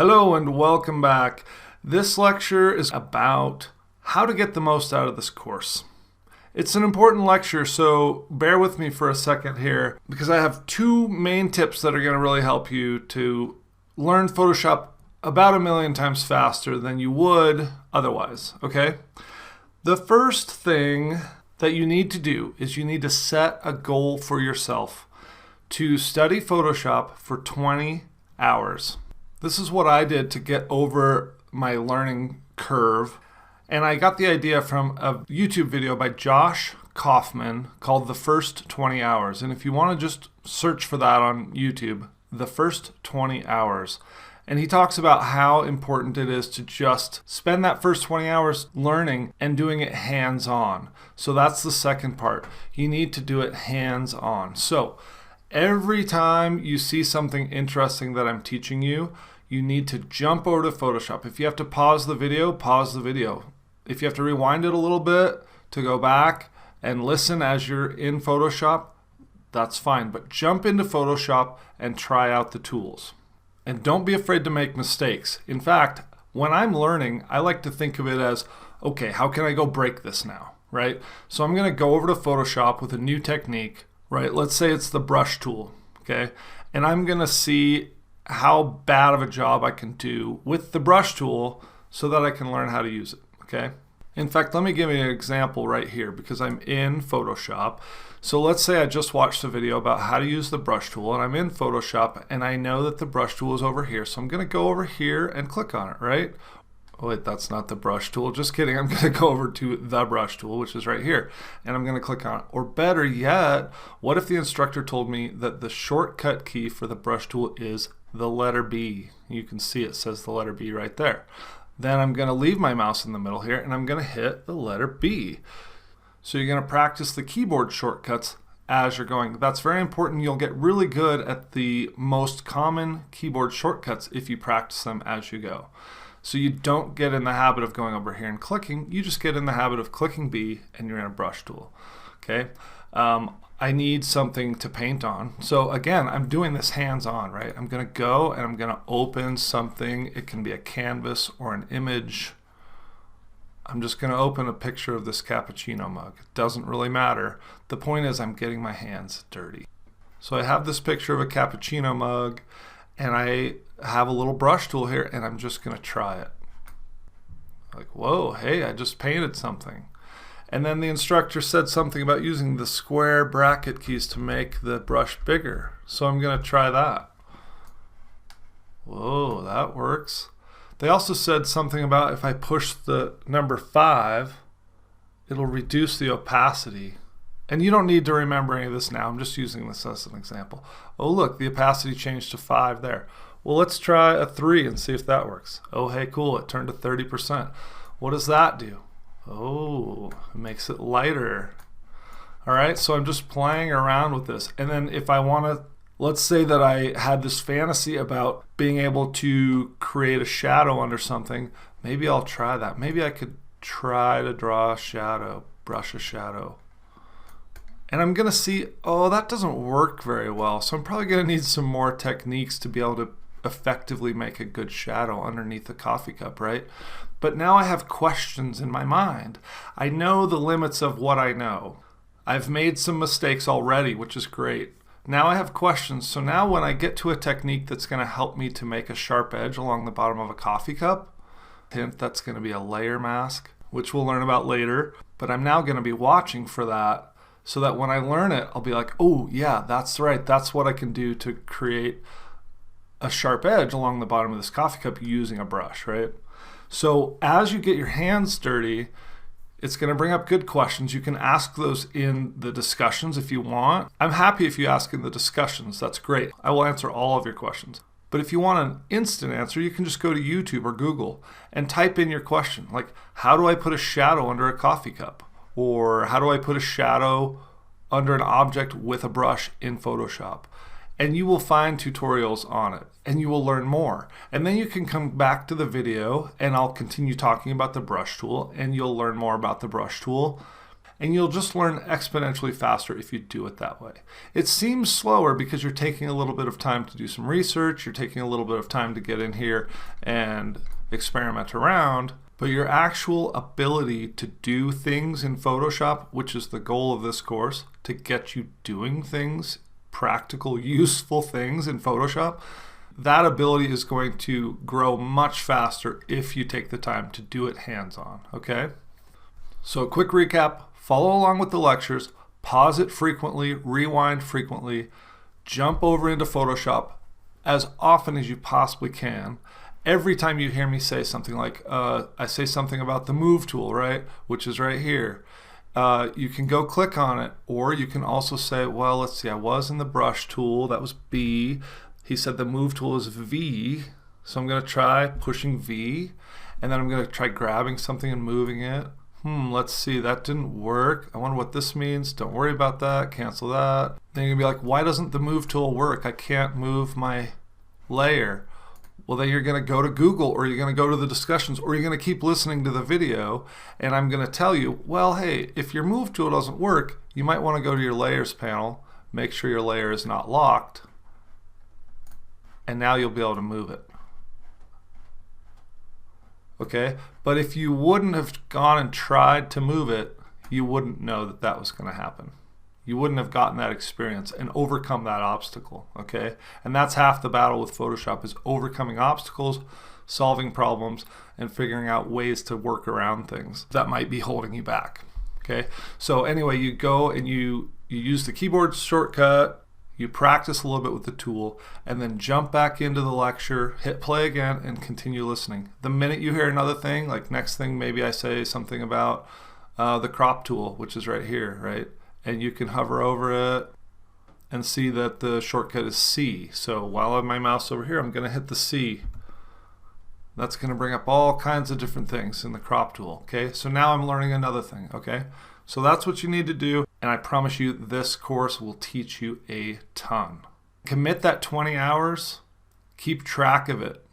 Hello and welcome back. This lecture is about how to get the most out of this course. It's an important lecture, so bear with me for a second here because I have two main tips that are going to really help you to learn Photoshop about 1,000,000 times faster than you would otherwise, okay? The first thing that you need to do is you need to set a goal for yourself to study Photoshop for 20 hours. This is what I did to get over my learning curve. And I got the idea from a YouTube video by Josh Kaufman called The First 20 Hours. And if you want to just search for that on YouTube, The First 20 Hours. And he talks about how important it is to just spend that first 20 hours learning and doing it hands-on. So that's the second part. You need to do it hands-on. So every time you see something interesting that I'm teaching you, you need to jump over to Photoshop. If you have to pause the video, pause the video. If you have to rewind it a little bit to go back and listen as you're in Photoshop, that's fine. But jump into Photoshop and try out the tools. And don't be afraid to make mistakes. In fact, when I'm learning, I like to think of it as, okay, how can I go break this now, right? So I'm gonna go over to Photoshop with a new technique, right? Let's say it's the brush tool, okay? And I'm gonna see how bad of a job I can do with the brush tool so that I can learn how to use it, okay? In fact, let me give you an example right here because I'm in Photoshop. So let's say I just watched a video about how to use the brush tool and I'm in Photoshop and I know that the brush tool is over here. So I'm gonna go over here and click on it, right? Oh wait, that's not the brush tool. Just kidding. I'm going to go over to the brush tool, which is right here, and I'm going to click on it. Or better yet, what if the instructor told me that the shortcut key for the brush tool is the letter B? You can see it says the letter B right there. Then I'm going to leave my mouse in the middle here, and I'm going to hit the letter B. So you're going to practice the keyboard shortcuts as you're going. That's very important. You'll get really good at the most common keyboard shortcuts if you practice them as you go. So you don't get in the habit of going over here and clicking, you just get in the habit of clicking B and you're in a brush tool, okay? I need something to paint on. So again, I'm doing this hands-on, right? I'm gonna go and I'm gonna open something. It can be a canvas or an image. I'm just gonna open a picture of this cappuccino mug. It doesn't really matter. The point is I'm getting my hands dirty. So I have this picture of a cappuccino mug and I have a little brush tool here and I'm just gonna try it. Like, whoa, hey, I just painted something. And then the instructor said something about using the square bracket keys to make the brush bigger. So I'm gonna try that. Whoa, that works. They also said something about if I push the number 5, it'll reduce the opacity. And you don't need to remember any of this now. I'm just using this as an example. Oh, look, the opacity changed to 5 there. Well, let's try a 3 and see if that works. Oh, hey, cool, it turned to 30%. What does that do? Oh, it makes it lighter. All right, so I'm just playing around with this. And then if I want to, let's say that I had this fantasy about being able to create a shadow under something. Maybe I'll try that. Maybe I could try to draw a shadow, brush a shadow. And I'm gonna see, oh, that doesn't work very well. So I'm probably gonna need some more techniques to be able to effectively make a good shadow underneath the coffee cup, right? But now I have questions in my mind. I know the limits of what I know. I've made some mistakes already, which is great. Now I have questions. So now when I get to a technique that's gonna help me to make a sharp edge along the bottom of a coffee cup, hint, that's gonna be a layer mask, which we'll learn about later. But I'm now gonna be watching for that so that when I learn it, I'll be like, oh yeah, that's right. That's what I can do to create a sharp edge along the bottom of this coffee cup using a brush, right? So as you get your hands dirty, it's gonna bring up good questions. You can ask those in the discussions if you want. I'm happy if you ask in the discussions, that's great. I will answer all of your questions. But if you want an instant answer, you can just go to YouTube or Google and type in your question. Like, how do I put a shadow under a coffee cup? Or how do I put a shadow under an object with a brush in Photoshop? And you will find tutorials on it and you will learn more. And then you can come back to the video and I'll continue talking about the brush tool and you'll learn more about the brush tool. And you'll just learn exponentially faster if you do it that way. It seems slower because you're taking a little bit of time to do some research, you're taking a little bit of time to get in here and experiment around, but your actual ability to do things in Photoshop, which is the goal of this course, to get you doing things, practical, useful things in Photoshop, that ability is going to grow much faster if you take the time to do it hands-on, okay? So a quick recap, follow along with the lectures, pause it frequently, rewind frequently, jump over into Photoshop as often as you possibly can. Every time you hear me say something like, I say something about the move tool, right? Which is right here. You can go click on it, or you can also say, well, let's see, I was in the brush tool, that was B. He said the move tool is V, so I'm going to try pushing V, and then I'm going to try grabbing something and moving it. Let's see, that didn't work. I wonder what this means. Don't worry about that, cancel that. Then you're going to be like, why doesn't the move tool work? I can't move my layer. Well, then you're going to go to Google, or you're going to go to the discussions, or you're going to keep listening to the video, and I'm going to tell you, well, hey, if your move tool doesn't work, you might want to go to your layers panel, make sure your layer is not locked, and now you'll be able to move it. Okay, but if you wouldn't have gone and tried to move it, you wouldn't know that that was going to happen. You wouldn't have gotten that experience and overcome that obstacle, okay? And that's half the battle with Photoshop, is overcoming obstacles, solving problems, and figuring out ways to work around things that might be holding you back, okay? So anyway, you go and you use the keyboard shortcut, you practice a little bit with the tool, and then jump back into the lecture, hit play again, and continue listening. The minute you hear another thing, like next thing, maybe I say something about the crop tool, which is right here, right? And you can hover over it and see that the shortcut is C. So while I have my mouse over here, I'm going to hit the C. That's going to bring up all kinds of different things in the crop tool, okay? So now I'm learning another thing, okay? So that's what you need to do, and I promise you this course will teach you a ton. Commit that 20 hours, keep track of it.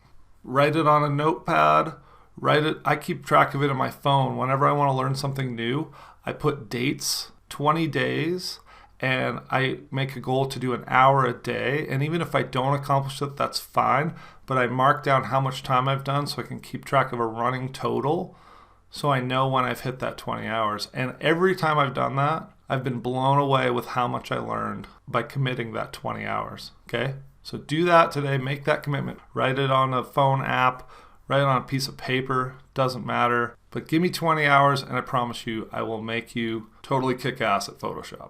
Write it on a notepad, write it. I keep track of it on my phone. Whenever I want to learn something new, I put dates, 20 days, and I make a goal to do an hour a day. And even if I don't accomplish it, that's fine. But I mark down how much time I've done so I can keep track of a running total, so I know when I've hit that 20 hours. And every time I've done that, I've been blown away with how much I learned by committing that 20 hours. Okay? So do that today. Make that commitment. Write it on a phone app. Write it on a piece of paper. Doesn't matter. But give me 20 hours and I promise you I will make you totally kick ass at Photoshop.